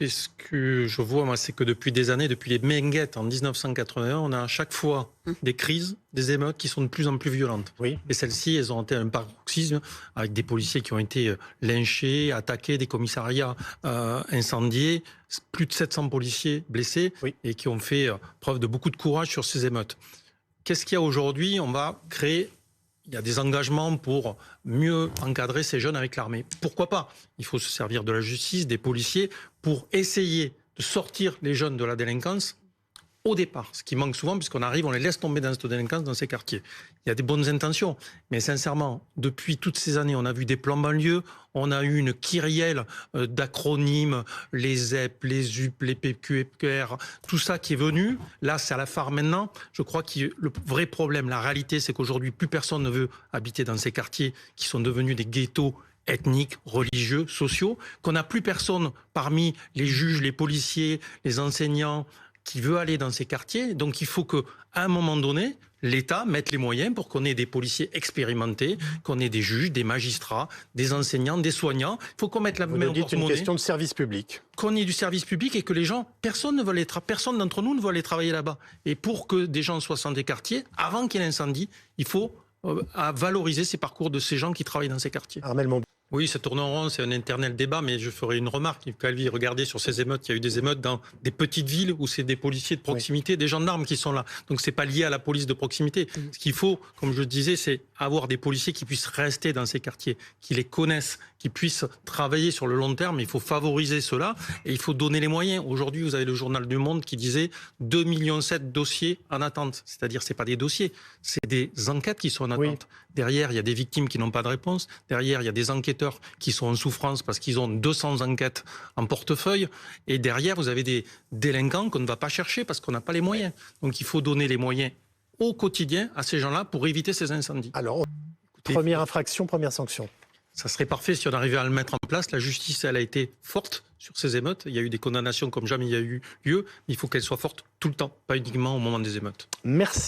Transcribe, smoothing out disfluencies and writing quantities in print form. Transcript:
Écoutez, ce que je vois, moi, c'est que depuis des années, depuis les Menguettes en 1981, on a à chaque fois des crises, des émeutes qui sont de plus en plus violentes. Oui. Et celles-ci, elles ont été un paroxysme avec des policiers qui ont été lynchés, attaqués, des commissariats incendiés, plus de 700 policiers blessés et qui ont fait preuve de beaucoup de courage sur ces émeutes. Qu'est-ce qu'il y a aujourd'hui? On va créer... Il y a des engagements pour mieux encadrer ces jeunes avec l'armée. Pourquoi pas? Il faut se servir de la justice, des policiers, pour essayer de sortir les jeunes de la délinquance au départ. Ce qui manque souvent, puisqu'on arrive, on les laisse tomber dans cette délinquance, dans ces quartiers. Il y a des bonnes intentions, mais sincèrement, depuis toutes ces années, on a vu des plans banlieues, on a eu une kyrielle d'acronymes, les ZEP, les UP, les PQR, tout ça qui est venu. Là, c'est à la phare maintenant. Je crois que le vrai problème, la réalité, c'est qu'aujourd'hui, plus personne ne veut habiter dans ces quartiers qui sont devenus des ghettos ethniques, religieux, sociaux, qu'on n'a plus personne parmi les juges, les policiers, les enseignants, qui veut aller dans ces quartiers. Donc il faut qu'à un moment donné, l'État mette les moyens pour qu'on ait des policiers expérimentés, qu'on ait des juges, des magistrats, des enseignants, des soignants. Il faut qu'on mette la main au porte-monnaie. Une question de service public. Qu'on ait du service public et que les gens, personne d'entre nous ne veut aller travailler là-bas. Et pour que des gens soient dans des quartiers, avant qu'il y ait l'incendie, il faut valoriser ces parcours de ces gens qui travaillent dans ces quartiers. Armel Montbou. Oui, ça tourne en rond, c'est un éternel débat, mais je ferai une remarque. Calvi, regardez sur ces émeutes, il y a eu des émeutes dans des petites villes où c'est des policiers de proximité, des gendarmes qui sont là. Donc c'est pas lié à la police de proximité. Ce qu'il faut, comme je disais, c'est avoir des policiers qui puissent rester dans ces quartiers, qui les connaissent, qui puissent travailler sur le long terme. Il faut favoriser cela et il faut donner les moyens. Aujourd'hui, vous avez le journal du Monde qui disait 2,7 millions de dossiers en attente. C'est-à-dire, c'est pas des dossiers, c'est des enquêtes qui sont en attente. Derrière, il y a des victimes qui n'ont pas de réponse. Derrière, il y a des enquêteurs qui sont en souffrance parce qu'ils ont 200 enquêtes en portefeuille. Et derrière, vous avez des délinquants qu'on ne va pas chercher parce qu'on n'a pas les moyens. Donc, il faut donner les moyens au quotidien à ces gens-là pour éviter ces incendies. Alors, première infraction, première sanction. Ça serait parfait si on arrivait à le mettre en place. La justice, elle a été forte sur ces émeutes. Il y a eu des condamnations comme jamais il y a eu lieu. Il faut qu'elle soit forte tout le temps, pas uniquement au moment des émeutes. Merci.